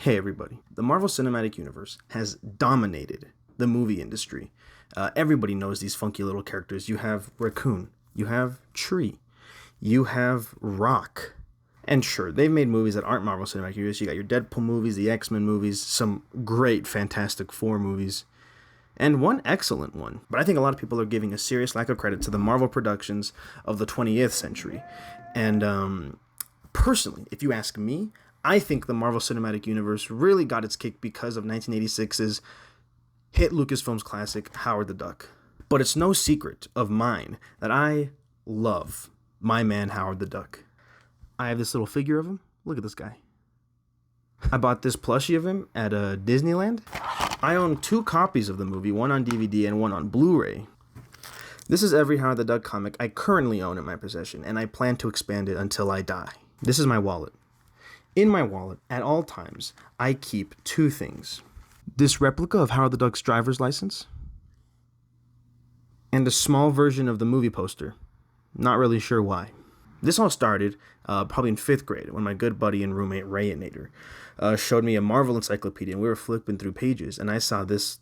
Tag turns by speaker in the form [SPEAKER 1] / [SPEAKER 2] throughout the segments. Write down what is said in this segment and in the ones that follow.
[SPEAKER 1] Hey everybody. The Marvel Cinematic Universe has dominated the movie industry. Everybody knows these funky little characters. You have Raccoon, you have Tree, you have Rock. And sure, they've made movies that aren't Marvel Cinematic Universe. You got your Deadpool movies, the X-Men movies, some great Fantastic Four movies, and one excellent one. But I think a lot of people are giving a serious lack of credit to the Marvel productions of the 20th century. And personally, if you ask me, I think the Marvel Cinematic Universe really got its kick because of 1986's hit Lucasfilm's classic, Howard the Duck. But it's no secret of mine that I love my man Howard the Duck. I have this little figure of him. Look at this guy. I bought this plushie of him at Disneyland. I own 2 copies of the movie, one on DVD and one on Blu-ray. This is every Howard the Duck comic I currently own in my possession, and I plan to expand it until I die. This is my wallet. In my wallet, at all times, I keep 2 things. This replica of Howard the Duck's driver's license, and a small version of the movie poster. Not really sure why. This all started probably in 5th grade when my good buddy and roommate Rayanater showed me a Marvel encyclopedia, and we were flipping through pages, and I saw this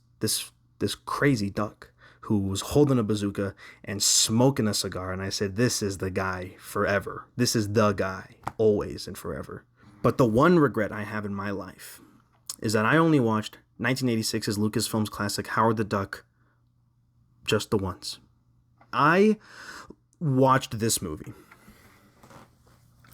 [SPEAKER 1] crazy duck who was holding a bazooka and smoking a cigar, and I said, this is the guy forever. This is the guy, always and forever. But the one regret I have in my life is that I only watched 1986's Lucasfilm's classic Howard the Duck just the once. I watched this movie.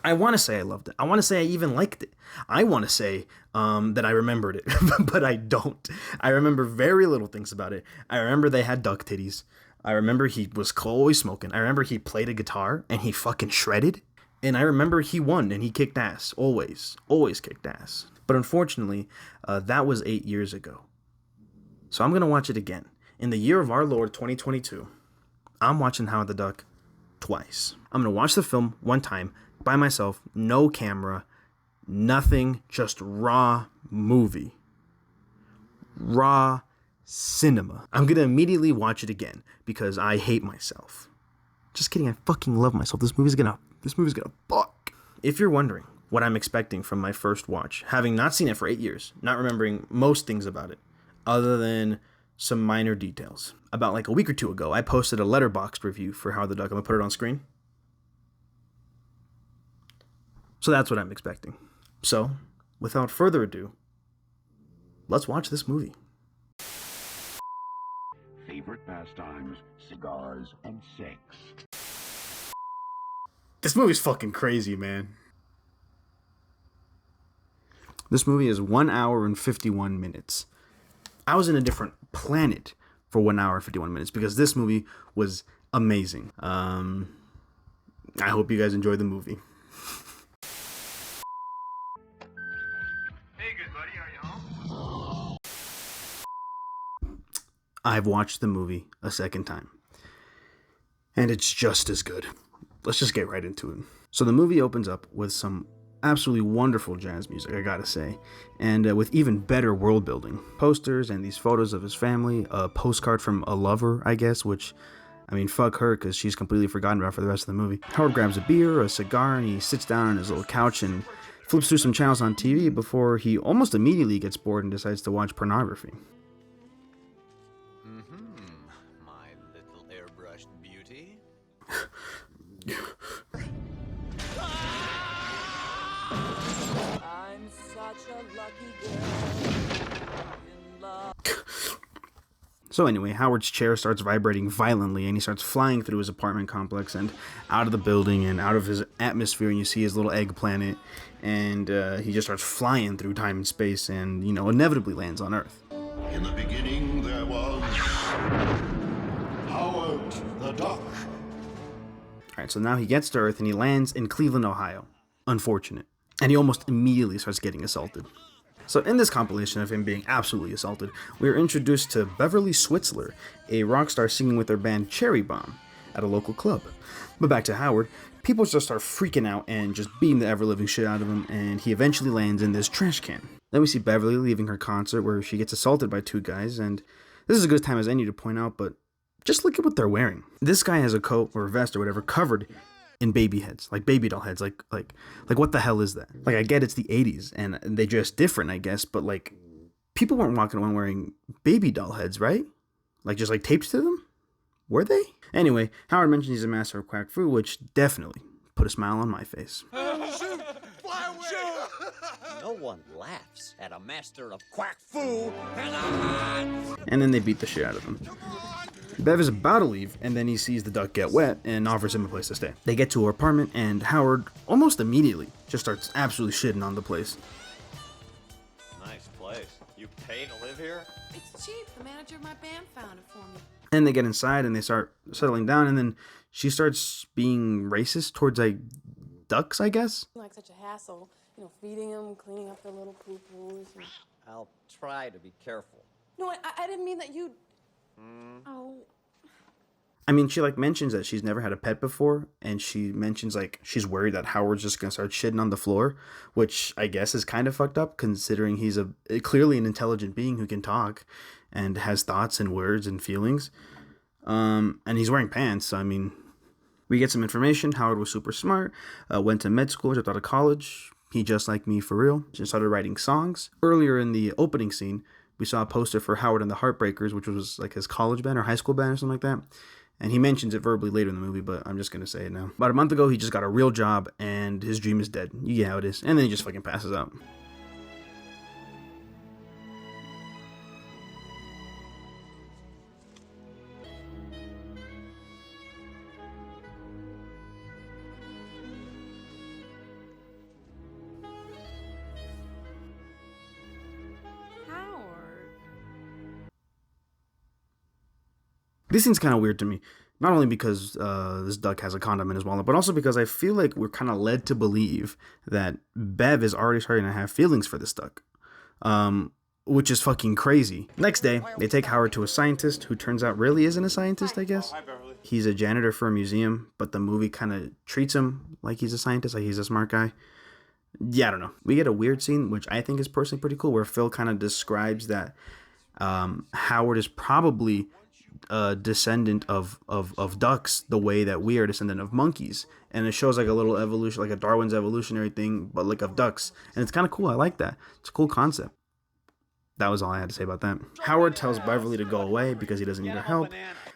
[SPEAKER 1] I want to say I loved it. I want to say I even liked it. I want to say that I remembered it, but I don't. I remember very little things about it. I remember they had duck titties. I remember he was always smoking. I remember he played a guitar and he fucking shredded. And I remember he won and he kicked ass. Always kicked ass. But unfortunately, that was 8 years ago. So I'm going to watch it again. In the year of our Lord 2022, I'm watching Howard the Duck twice. I'm going to watch the film one time by myself, no camera, nothing, just raw movie. Raw cinema. I'm going to immediately watch it again because I hate myself. Just kidding, I fucking love myself. This movie's gonna fuck. If you're wondering what I'm expecting from my first watch, having not seen it for 8 years, not remembering most things about it, other than some minor details. About like a week or 2 ago, I posted a Letterboxd review for Howard the Duck. I'm gonna put it on screen. So that's what I'm expecting. So, without further ado, let's watch this movie.
[SPEAKER 2] Favorite pastimes, cigars, and sex.
[SPEAKER 1] This movie's fucking crazy, man. This movie is 1 hour and 51 minutes. I was in a different planet for 1 hour and 51 minutes because this movie was amazing. I hope you guys enjoyed the movie.
[SPEAKER 3] Hey, good buddy, are you home?
[SPEAKER 1] I've watched the movie a second time, and it's just as good. Let's just get right into it. So the movie opens up with some absolutely wonderful jazz music, I gotta say, and with even better world building. Posters and these photos of his family, a postcard from a lover, I guess, which, I mean, fuck her, because she's completely forgotten about for the rest of the movie. Howard grabs a beer, a cigar, and he sits down on his little couch and flips through some channels on TV before he almost immediately gets bored and decides to watch pornography.
[SPEAKER 4] My little airbrushed beauty.
[SPEAKER 5] I'm such a lucky girl in love.
[SPEAKER 1] So anyway, Howard's chair starts vibrating violently and he starts flying through his apartment complex and out of the building and out of his atmosphere, and you see his little egg planet, and he just starts flying through time and space and, you know, inevitably lands on Earth.
[SPEAKER 2] In the beginning there was Howard the Duck.
[SPEAKER 1] Alright, so now he gets to Earth and he lands in Cleveland, Ohio. Unfortunate. And he almost immediately starts getting assaulted. So in this compilation of him being absolutely assaulted, we are introduced to Beverly Switzler, a rock star singing with their band Cherry Bomb at a local club. But back to Howard, people just start freaking out and just beating the ever-living shit out of him, and he eventually lands in this trash can. Then we see Beverly leaving her concert where she gets assaulted by 2 guys, and this is as good a time as any to point out, but just look at what they're wearing. This guy has a coat or a vest or whatever covered in baby heads, like baby doll heads. Like what the hell is that? Like, I get it's the 80s and they dress different, I guess, but like people weren't walking around wearing baby doll heads, right? Like just like tapes to them? Were they? Anyway, Howard mentions he's a master of quack fu, which definitely put a smile on my face.
[SPEAKER 6] No one laughs at a master of quack fu.
[SPEAKER 1] And then they beat the shit out of him. Bev is about to leave, and then he sees the duck get wet and offers him a place to stay. They get to her apartment, and Howard almost immediately just starts absolutely shitting on the place.
[SPEAKER 4] Nice place. You pay to live here?
[SPEAKER 5] It's cheap. The manager of my band found it for me.
[SPEAKER 1] And they get inside, and they start settling down, and then she starts being racist towards, like, ducks, I guess?
[SPEAKER 5] Like such a hassle, you know, feeding them, cleaning up their little poo-poos. And...
[SPEAKER 6] I'll try to be careful.
[SPEAKER 5] No, I didn't mean that you... Oh.
[SPEAKER 1] I mean, she, like, mentions that she's never had a pet before, and she mentions, like, she's worried that Howard's just gonna start shitting on the floor, which I guess is kind of fucked up, considering he's clearly an intelligent being who can talk and has thoughts and words and feelings. And he's wearing pants, so, I mean... We get some information. Howard was super smart, went to med school, dropped out of college. He just like me for real. Just started writing songs. Earlier in the opening scene, we saw a poster for Howard and the Heartbreakers, which was like his college band or high school band or something like that. And he mentions it verbally later in the movie, but I'm just going to say it now. About a month ago, he just got a real job, and his dream is dead. You get how it is. And then he just fucking passes out. This scene's kind of weird to me, not only because this duck has a condom in his wallet, but also because I feel like we're kind of led to believe that Bev is already starting to have feelings for this duck, which is fucking crazy. Next day, they take Howard to a scientist who turns out really isn't a scientist, I guess. He's a janitor for a museum, but the movie kind of treats him like he's a scientist, like he's a smart guy. Yeah, I don't know. We get a weird scene, which I think is personally pretty cool, where Phil kind of describes that Howard is probably a descendant of ducks the way that we are descendant of monkeys, and it shows like a little evolution, like a Darwin's evolutionary thing, but like of ducks, and it's kind of cool. I like that. It's a cool concept. That was all I had to say about that. Howard tells Beverly to go away because he doesn't need her help.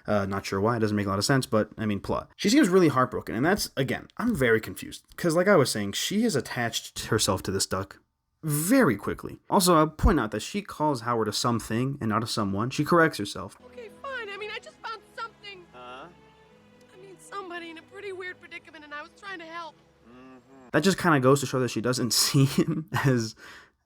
[SPEAKER 1] Not sure why. It doesn't make a lot of sense, but I mean, plot. She seems really heartbroken, and that's, again, I'm very confused because like I was saying, she has attached herself to this duck very quickly. Also, I'll point out that she calls Howard a something and not a someone. She corrects herself.
[SPEAKER 5] Okay, fine. I mean, I just found something. I mean, somebody in a pretty weird predicament, and I was trying to help.
[SPEAKER 1] That just kind of goes to show that she doesn't see him as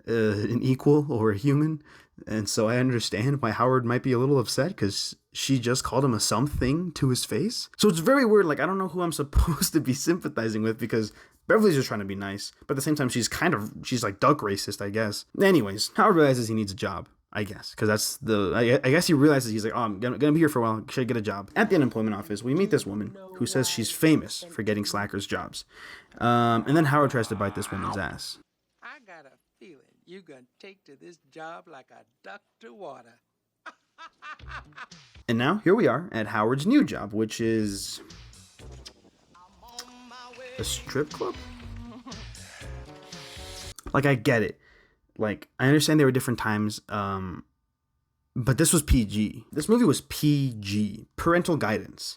[SPEAKER 1] an equal or a human. And so I understand why Howard might be a little upset because she just called him a something to his face. So it's very weird. Like, I don't know who I'm supposed to be sympathizing with because Beverly's just trying to be nice. But at the same time, she's like duck racist, I guess. Anyways, Howard realizes he needs a job, I guess. Because that's I guess he realizes he's like, oh, I'm gonna be here for a while. Should I get a job? At the unemployment office, we meet this woman who says she's famous for getting slackers jobs. And then Howard tries to bite this woman's ass.
[SPEAKER 7] I got a feeling you gonna take to this job like a duck to water.
[SPEAKER 1] And now, here we are at Howard's new job, which is a strip club? Like, I get it. Like, I understand there were different times, but this was PG. This movie was PG. Parental guidance.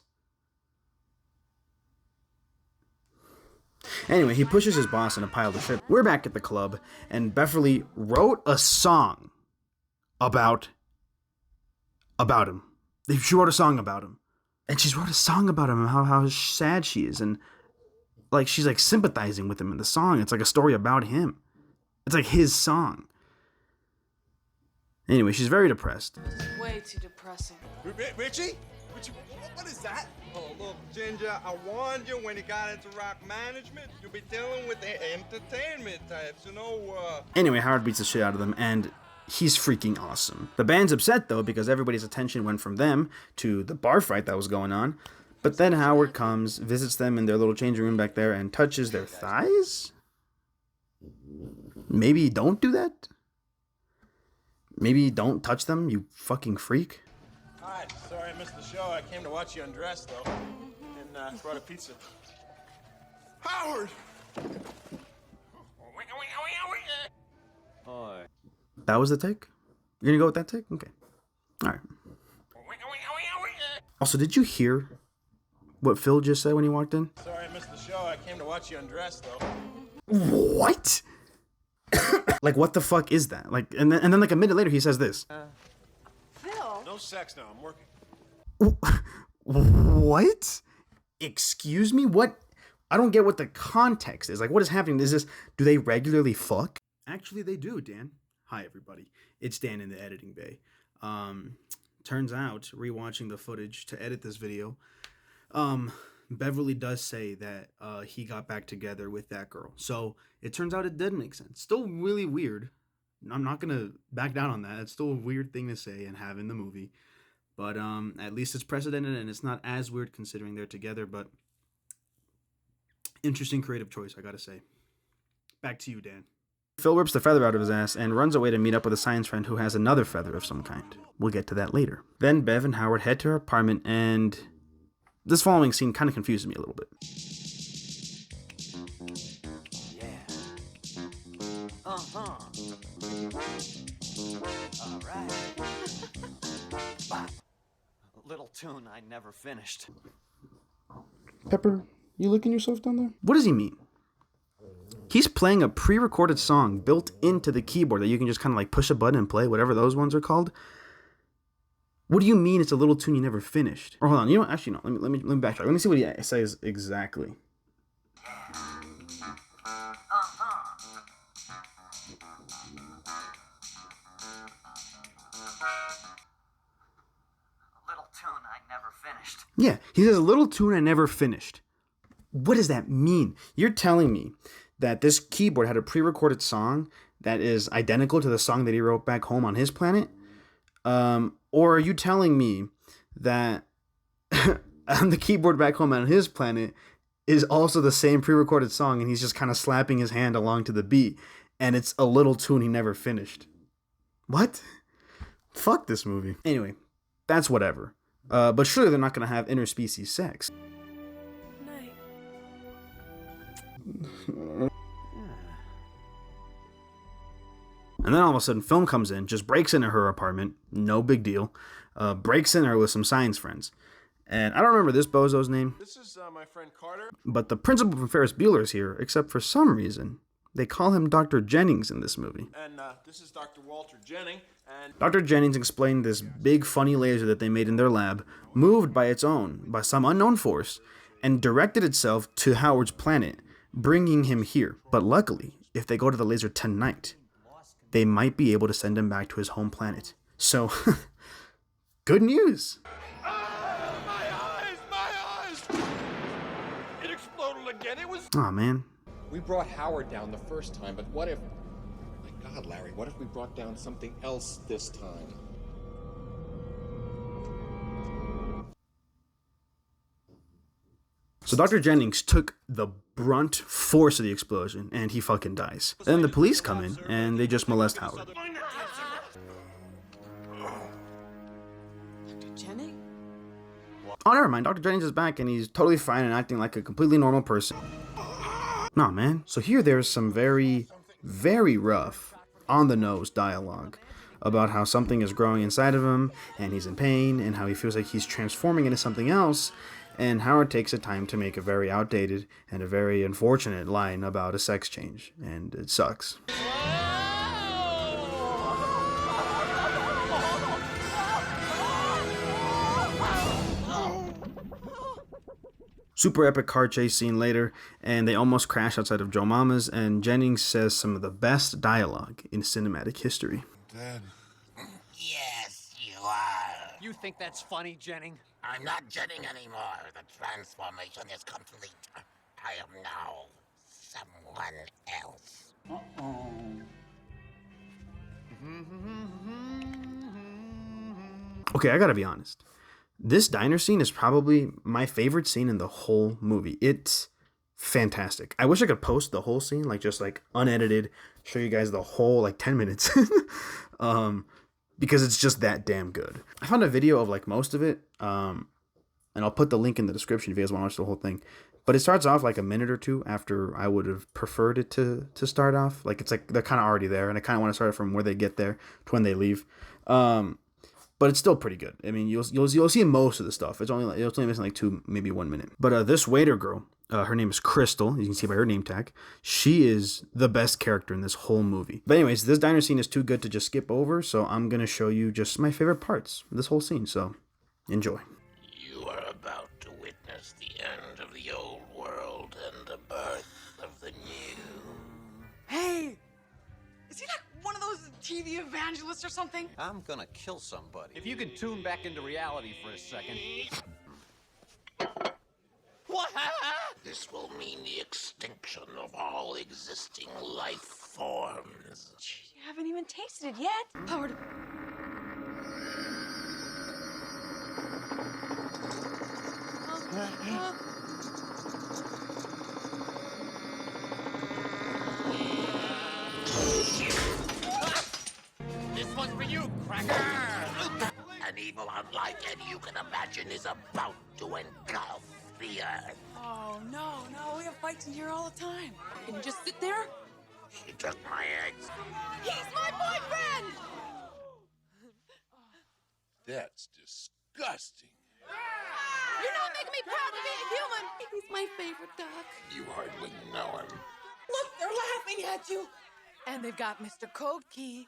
[SPEAKER 1] Anyway, he pushes his boss in a pile of shit. We're back at the club, and Beverly wrote a song about him. She wrote a song about him. And she wrote a song about him, how sad she is, and like she's like sympathizing with him in the song. It's like a story about him. It's like his song. Anyway, she's very depressed.
[SPEAKER 5] Way too depressing.
[SPEAKER 3] Richie, what is that? Oh, look, Ginger, I warned you when you got into rock management. You'll be dealing with the entertainment types, you know.
[SPEAKER 1] Anyway, Howard beats the shit out of them, and he's freaking awesome. The band's upset, though, because everybody's attention went from them to the bar fight that was going on. But then Howard comes, visits them in their little changing room back there, and touches their thighs? Maybe don't do that? Maybe don't touch them, you fucking freak.
[SPEAKER 3] Hi, sorry I missed the show. I came to watch you undress, though. And brought a pizza. Howard!
[SPEAKER 4] Oi.
[SPEAKER 1] That was the take? You're gonna go with that take? Okay. Alright. Also, did you hear what Phil just said when he walked in?
[SPEAKER 3] Sorry I missed the show. I came to watch you undress, though.
[SPEAKER 1] What? Like, what the fuck is that? Like, and then like a minute later, he says this.
[SPEAKER 5] Phil?
[SPEAKER 3] No sex now. I'm working.
[SPEAKER 1] What? Excuse me? What? I don't get what the context is. Like, what is happening? Is this, do they regularly fuck? Actually, they do, Dan. Hi, everybody. It's Dan in the editing bay. Turns out, rewatching the footage to edit this video, Beverly does say that he got back together with that girl. So it turns out it did make sense. Still really weird. I'm not gonna back down on that. It's still a weird thing to say and have in the movie. But at least it's precedented and it's not as weird considering they're together. But interesting creative choice, I gotta say. Back to you, Dan. Phil rips the feather out of his ass and runs away to meet up with a science friend who has another feather of some kind. We'll get to that later. Then Bev and Howard head to her apartment, and this following scene kind of confuses me a little bit.
[SPEAKER 6] Yeah. Uh-huh. All right. Bop. A little tune I never finished.
[SPEAKER 1] Pepper, you licking yourself down there? What does he mean? He's playing a pre-recorded song built into the keyboard that you can just kind of like push a button and play, whatever those ones are called. What do you mean it's a little tune you never finished? Or hold on, you know what? Actually, no. Let me backtrack. Let me see what he says exactly.
[SPEAKER 6] Little tune I never finished.
[SPEAKER 1] Yeah, he says a little tune I never finished. What does that mean? You're telling me that this keyboard had a pre-recorded song that is identical to the song that he wrote back home on his planet? Or are you telling me that on the keyboard back home on his planet is also the same pre-recorded song and he's just kind of slapping his hand along to the beat and it's a little tune he never finished? What? Fuck this movie. Anyway, that's whatever. But surely they're not going to have interspecies sex.
[SPEAKER 5] Night.
[SPEAKER 1] And then all of a sudden, film comes in, just breaks into her apartment, no big deal, breaks in her with some science friends. And I don't remember this bozo's name,
[SPEAKER 3] This is my friend Carter.
[SPEAKER 1] but the principal from Ferris Bueller is here, except for some reason, they call him Dr. Jennings in this movie.
[SPEAKER 3] And this is Dr. Walter Jennings. And
[SPEAKER 1] Dr. Jennings explained this big funny laser that they made in their lab moved by its own, by some unknown force, and directed itself to Howard's planet, bringing him here. But luckily, if they go to the laser tonight, they might be able to send him back to his home planet. So, good news.
[SPEAKER 3] my eyes! It exploded again. It was.
[SPEAKER 1] Aw, man.
[SPEAKER 8] We brought Howard down the first time, but what if... Oh my God, Larry, what if we brought down something else this time?
[SPEAKER 1] So Dr. Jennings took the brunt force of the explosion, and he fucking dies. Then the police come in, and they just molest Howard.
[SPEAKER 5] Dr. Jenny?
[SPEAKER 1] Oh, never mind. Dr. Jennings is back, and he's totally fine and acting like a completely normal person. Nah, man. So here there's some very, very rough, on-the-nose dialogue about how something is growing inside of him, and he's in pain, and how he feels like he's transforming into something else, and Howard takes the time to make a very outdated and a very unfortunate line about a sex change, and it sucks. Super epic car chase scene later, and they almost crash outside of Joe Mama's, and Jennings says some of the best dialogue in cinematic history.
[SPEAKER 3] Dad.
[SPEAKER 9] Yes, you are.
[SPEAKER 6] You think that's funny, Jennings?
[SPEAKER 9] I'm not Jennings anymore. The transformation is complete. I am now someone else.
[SPEAKER 1] Okay, I gotta be honest. This diner scene is probably my favorite scene in the whole movie. It's fantastic. I wish I could post the whole scene, like just like unedited, show you guys the whole like 10 minutes. Because it's just that damn good. I found a video of like most of it, and I'll put the link in the description if you guys want to watch the whole thing. But it starts off like a minute or two after I would have preferred it to start off. Like it's like they're kind of already there, and I kind of want to start it from where they get there to when they leave. But it's still pretty good. I mean, you'll see most of the stuff. It's only missing like 2, maybe 1 minute. But this waiter girl, her name is Crystal. You can see by her name tag. She is the best character in this whole movie. But anyways, this diner scene is too good to just skip over, so I'm gonna show you just my favorite parts of this whole scene. So enjoy.
[SPEAKER 9] You are about to witness the end of the old world and the birth of the new.
[SPEAKER 10] Hey! Is he like one of those TV evangelists or something?
[SPEAKER 6] I'm gonna kill somebody. If you can tune back into reality for a second. What?
[SPEAKER 9] This will mean the extinction of all existing life forms.
[SPEAKER 10] You haven't even tasted it yet. Howard.
[SPEAKER 9] This one's for you, cracker! An evil unlike any you can imagine is about to engulf the earth.
[SPEAKER 10] Oh, no, we have fights in here all the time. Can you just sit there?
[SPEAKER 9] She took my eggs.
[SPEAKER 5] He's my boyfriend!
[SPEAKER 8] That's disgusting.
[SPEAKER 5] You're not making me proud to be a human! He's my favorite duck.
[SPEAKER 9] You hardly know him.
[SPEAKER 10] Look, they're laughing at you.
[SPEAKER 5] And they've got Mr. Code Key.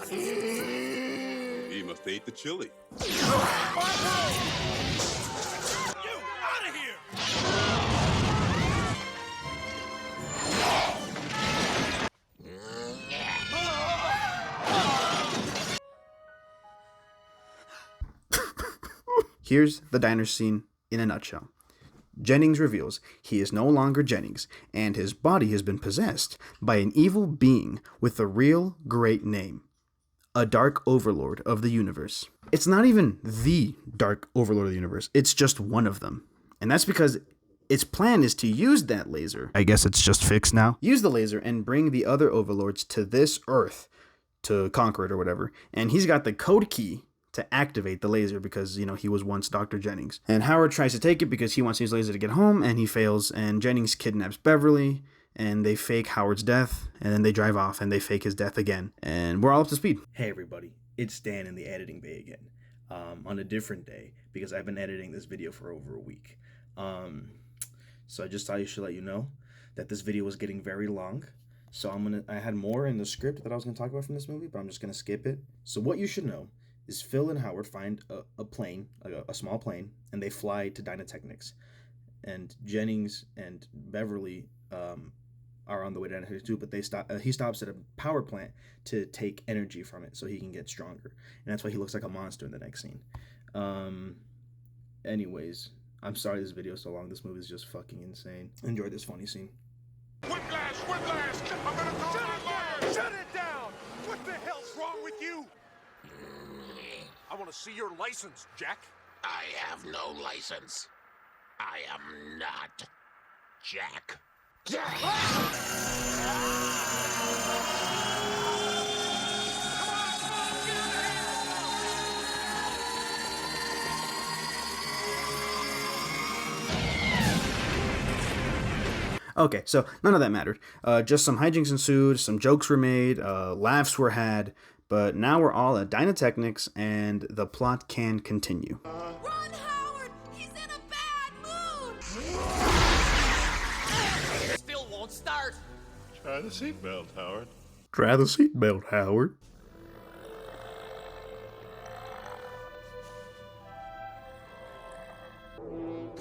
[SPEAKER 3] He must hate the chili.
[SPEAKER 1] Here's the diner scene in a nutshell. Jennings reveals he is no longer Jennings, and his body has been possessed by an evil being with a real great name. A Dark Overlord of the universe. It's not even the Dark Overlord of the universe, it's just one of them. And that's because its plan is to use that laser. I guess it's just fixed now. Use the laser and bring the other overlords to this Earth to conquer it or whatever. And he's got the code key to activate the laser because, you know, he was once Dr. Jennings. And Howard tries to take it because he wants his laser to get home, and he fails, and Jennings kidnaps Beverly, and they fake Howard's death, and then they drive off and they fake his death again. And we're all up to speed. Hey everybody, it's Dan in the editing bay again. On a different day, because I've been editing this video for over a week. So I just thought I should let you know that this video was getting very long. So I had more in the script that I was gonna talk about from this movie, but I'm just gonna skip it. So what you should know is Phil and Howard find a plane, a small plane, and they fly to Dynatechnics. And Jennings and Beverly are on the way to Dynatechnics too, but he stops at a power plant to take energy from it so he can get stronger. And that's why he looks like a monster in the next scene. Anyways, I'm sorry this video is so long. This movie is just fucking insane. Enjoy this funny scene.
[SPEAKER 3] Whiplash! Whiplash! I'm gonna call my lawyer! Shut it down! What the hell's wrong with you? I want to see your license, Jack.
[SPEAKER 9] I have no license. I am not Jack.
[SPEAKER 1] Okay, so none of that mattered. Just some hijinks ensued, some jokes were made, laughs were had, but now we're all at Dynatechnics, and the plot can continue.
[SPEAKER 5] Run, Howard! He's in a bad mood!
[SPEAKER 6] Still won't start.
[SPEAKER 3] Try the seatbelt, Howard.
[SPEAKER 1] Try the seatbelt, Howard.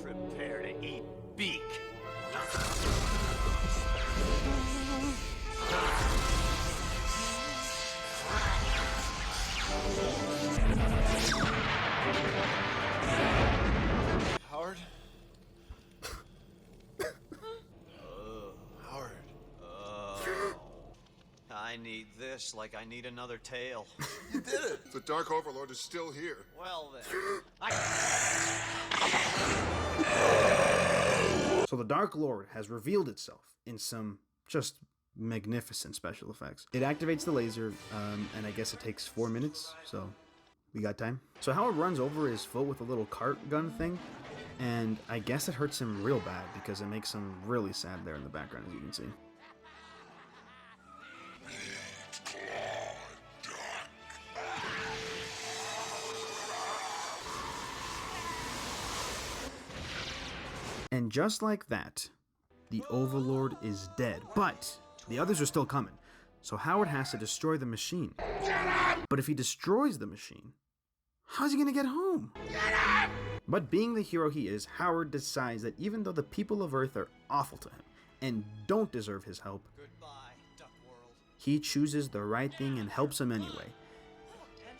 [SPEAKER 6] Prepare to eat beak.
[SPEAKER 3] Howard? Howard.
[SPEAKER 6] I need this like I need another tail.
[SPEAKER 3] You did it! The Dark Overlord is still here.
[SPEAKER 6] Well then,
[SPEAKER 1] So the Dark Lord has revealed itself in some just magnificent special effects. It activates the laser, and I guess it takes 4 minutes, so we got time. So Howard runs over his foot with a little cart gun thing, And I guess it hurts him real bad because it makes him really sad there in the background, as you can see. And just like that, the Overlord is dead. But the others are still coming. So Howard has to destroy the machine. But if he destroys the machine, how's he gonna get home? But being the hero he is, Howard decides that even though the people of Earth are awful to him and don't deserve his help,
[SPEAKER 6] Goodbye, Duck World.
[SPEAKER 1] he chooses the right thing and helps him anyway.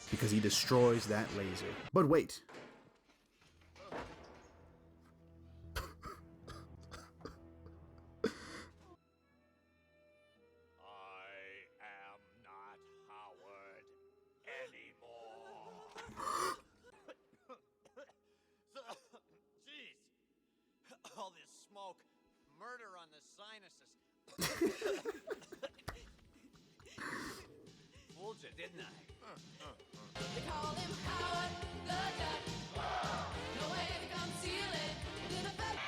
[SPEAKER 1] Because he destroys that laser. But wait.
[SPEAKER 2] I am not Howard anymore.
[SPEAKER 6] Jeez. All this smoke. Murder on the sinuses. Fooled you, didn't I?
[SPEAKER 5] They call him Howard the Duck. No way to conceal it. Did a better.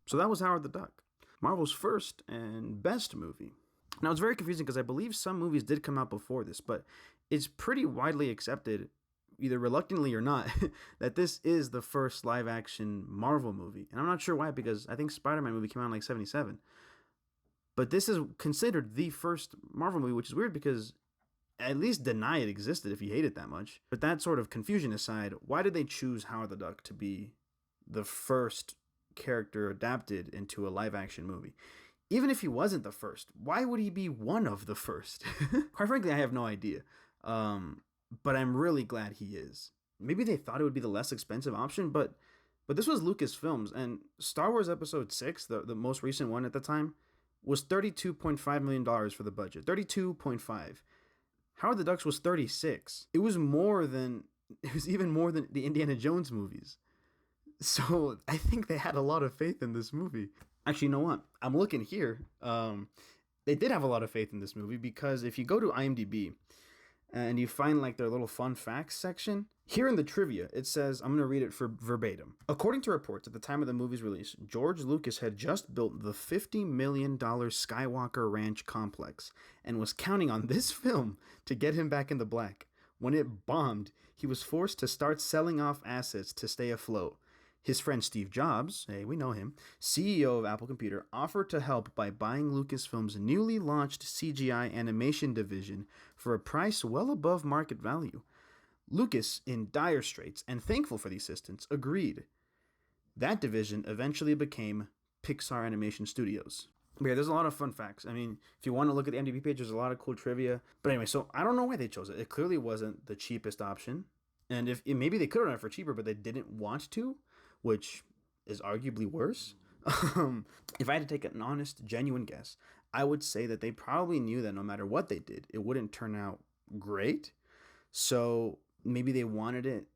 [SPEAKER 1] So that was Howard the Duck, Marvel's first and best movie. Now it's very confusing because I believe some movies did come out before this, but it's pretty widely accepted, either reluctantly or not, that this is the first live-action Marvel movie. And I'm not sure why, because I think Spider-Man movie came out in like 77. But this is considered the first Marvel movie, which is weird because at least deny it existed if you hate it that much. But that sort of confusion aside, why did they choose Howard the Duck to be the first character adapted into a live-action movie? Even if he wasn't the first, why would he be one of the first? Quite frankly, I have no idea. But I'm really glad he is. Maybe they thought it would be the less expensive option, but this was Lucasfilms, and Star Wars Episode 6, the most recent one at the time, was $32.5 million for the budget. 32.5. Howard the Duck was 36. It was even more than the Indiana Jones movies. So I think they had a lot of faith in this movie. Actually, you know what? I'm looking here. They did have a lot of faith in this movie because if you go to IMDb and you find like their little fun facts section, here in the trivia, it says, I'm going to read it for verbatim. According to reports, at the time of the movie's release, George Lucas had just built the $50 million Skywalker Ranch complex and was counting on this film to get him back in the black. When it bombed, he was forced to start selling off assets to stay afloat. His friend Steve Jobs, hey, we know him, CEO of Apple Computer, offered to help by buying Lucasfilm's newly launched CGI animation division for a price well above market value. Lucas, in dire straits and thankful for the assistance, agreed. That division eventually became Pixar Animation Studios. But yeah, there's a lot of fun facts. I mean, if you want to look at the IMDb page, there's a lot of cool trivia. But anyway, so I don't know why they chose it. It clearly wasn't the cheapest option. And maybe they could have done it for cheaper, but they didn't want to, which is arguably worse. If I had to take an honest, genuine guess, I would say that they probably knew that no matter what they did, it wouldn't turn out great. So maybe they wanted it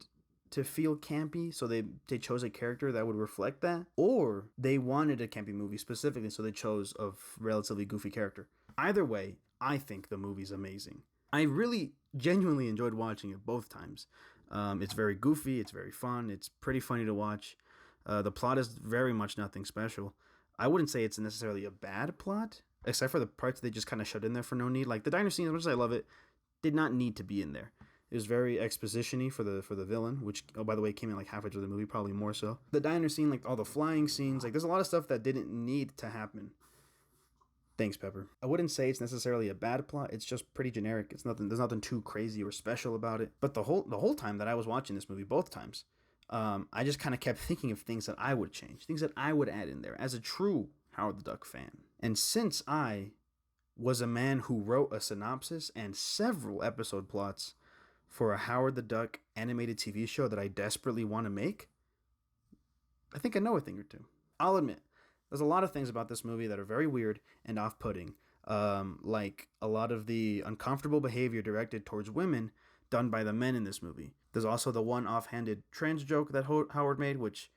[SPEAKER 1] to feel campy, so they chose a character that would reflect that. Or they wanted a campy movie specifically, so they chose a relatively goofy character. Either way, I think the movie's amazing. I really genuinely enjoyed watching it both times. It's very goofy, it's very fun, it's pretty funny to watch. The plot is very much nothing special. I wouldn't say it's necessarily a bad plot, except for the parts they just kind of shut in there for no need. Like the diner scene, as much as I love it, did not need to be in there. It was very exposition-y for the villain, which, oh, by the way, came in like halfway through the movie, probably more so. The diner scene, like all the flying scenes, like there's a lot of stuff that didn't need to happen. Thanks, Pepper. I wouldn't say it's necessarily a bad plot. It's just pretty generic. There's nothing too crazy or special about it. But the whole time that I was watching this movie, both times, I just kind of kept thinking of things that I would change, things that I would add in there as a true Howard the Duck fan. And since I was a man who wrote a synopsis and several episode plots for a Howard the Duck animated TV show that I desperately want to make, I think I know a thing or two. I'll admit, there's a lot of things about this movie that are very weird and off-putting, like a lot of the uncomfortable behavior directed towards women done by the men in this movie. There's also the one offhanded trans joke that Howard made, which,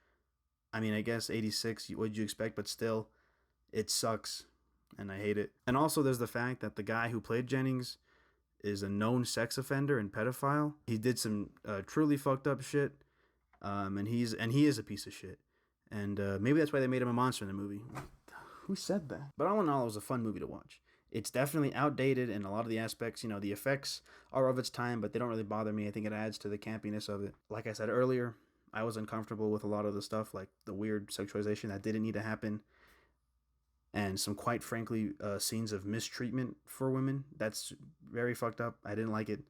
[SPEAKER 1] I mean, I guess 86, what'd you expect, but still, it sucks. and I hate it. And also there's the fact that the guy who played Jennings is a known sex offender and pedophile. He did some truly fucked up shit, and he is a piece of shit. And maybe that's why they made him a monster in the movie. Who said that? But all in all, it was a fun movie to watch. It's definitely outdated in a lot of the aspects. You know, the effects are of its time, but they don't really bother me. I think it adds to the campiness of it. Like I said earlier, I was uncomfortable with a lot of the stuff, like the weird sexualization that didn't need to happen, and some, quite frankly, scenes of mistreatment for women. That's very fucked up. I didn't like it,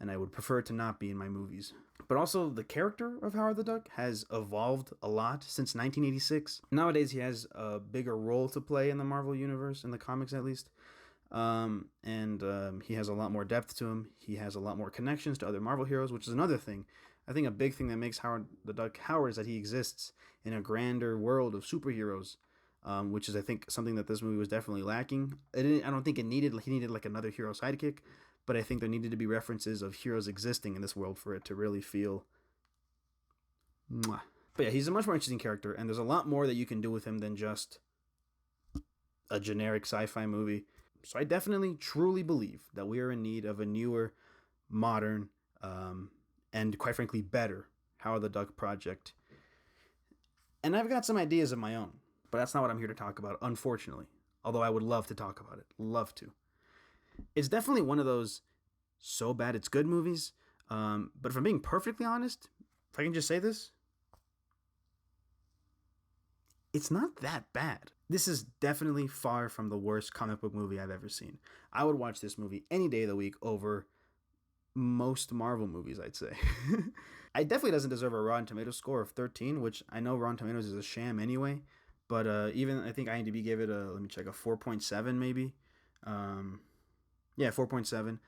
[SPEAKER 1] and I would prefer it to not be in my movies. But also, the character of Howard the Duck has evolved a lot since 1986. Nowadays, he has a bigger role to play in the Marvel Universe, in the comics at least. He has a lot more depth to him. He has a lot more connections to other Marvel heroes, which is another thing. I think a big thing that makes Howard the Duck Howard is that he exists in a grander world of superheroes, which is, I think, something that this movie was definitely lacking. I don't think he needed like another hero sidekick, but I think there needed to be references of heroes existing in this world for it to really feel mwah. But yeah, he's a much more interesting character, and there's a lot more that you can do with him than just a generic sci-fi movie. So I definitely, truly believe that we are in need of a newer, modern, and quite frankly, better Howard the Duck project. And I've got some ideas of my own, but that's not what I'm here to talk about, unfortunately. Although I would love to talk about it. Love to. It's definitely one of those so bad it's good movies. But if I'm being perfectly honest, if I can just say this, it's not that bad. This is definitely far from the worst comic book movie I've ever seen. I would watch this movie any day of the week over most Marvel movies, I'd say. It definitely doesn't deserve a Rotten Tomatoes score of 13, which I know Rotten Tomatoes is a sham anyway. But even, I think IMDb gave it a 4.7 maybe. Yeah, 4.7.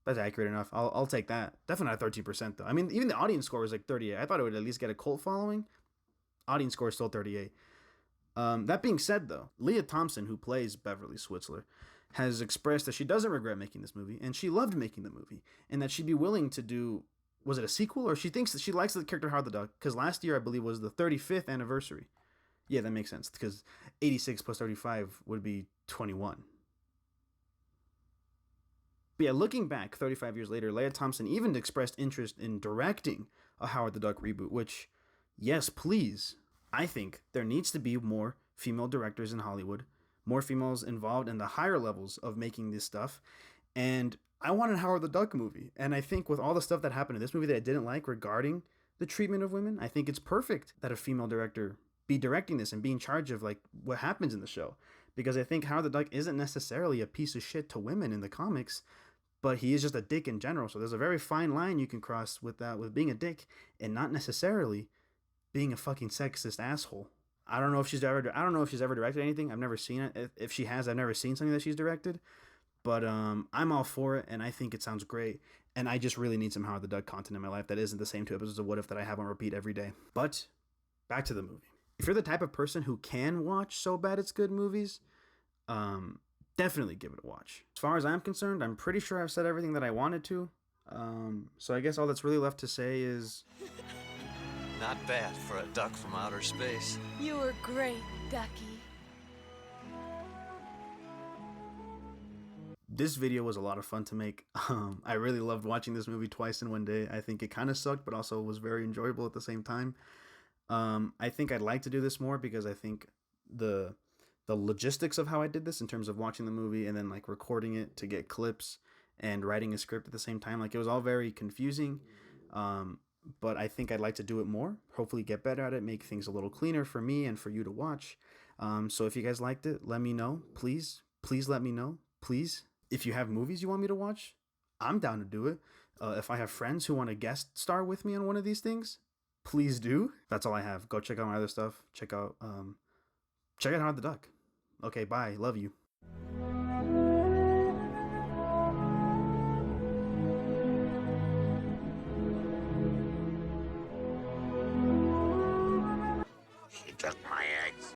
[SPEAKER 1] That's accurate enough. I'll take that. Definitely not 13% though. I mean, even the audience score was like 38. I thought it would at least get a cult following. Audience score is still 38. That being said, though, Leah Thompson, who plays Beverly Switzler, has expressed that she doesn't regret making this movie, and she loved making the movie, and that she'd be willing to do, was it a sequel? Or she thinks that she likes the character Howard the Duck, because last year, I believe, was the 35th anniversary. Yeah, that makes sense, because 86 plus 35 would be 21. But yeah, looking back 35 years later, Leah Thompson even expressed interest in directing a Howard the Duck reboot, which, yes, please. I think there needs to be more female directors in Hollywood, more females involved in the higher levels of making this stuff. And I want a Howard the Duck movie. And I think with all the stuff that happened in this movie that I didn't like regarding the treatment of women, I think it's perfect that a female director be directing this and be in charge of like what happens in the show. Because I think Howard the Duck isn't necessarily a piece of shit to women in the comics, but he is just a dick in general. So there's a very fine line you can cross with that, with being a dick and not necessarily being a fucking sexist asshole. I don't know if she's ever directed anything. I've never seen it. If she has, I've never seen something that she's directed. But I'm all for it, and I think it sounds great. And I just really need some Howard the Duck content in my life that isn't the same 2 episodes of What If that I have on repeat every day. But back to the movie. If you're the type of person who can watch so bad it's good movies, definitely give it a watch. As far as I'm concerned, I'm pretty sure I've said everything that I wanted to. So I guess all that's really left to say is...
[SPEAKER 6] Not bad for a duck from outer space.
[SPEAKER 5] You were great, Ducky.
[SPEAKER 1] This video was a lot of fun to make. I really loved watching this movie twice in one day. I think it kind of sucked, but also was very enjoyable at the same time. I think I'd like to do this more because I think the logistics of how I did this in terms of watching the movie and then like recording it to get clips and writing a script at the same time, like it was all very confusing. But I think I'd like to do it more, hopefully get better at it, make things a little cleaner for me and for you to watch. So if you guys liked it, let me know. Please let me know. Please. If you have movies you want me to watch, I'm down to do it. If I have friends who want to guest star with me on one of these things, please do. That's all I have. Go check out my other stuff. Check out Howard the Duck. Okay, bye. Love you.
[SPEAKER 9] She took my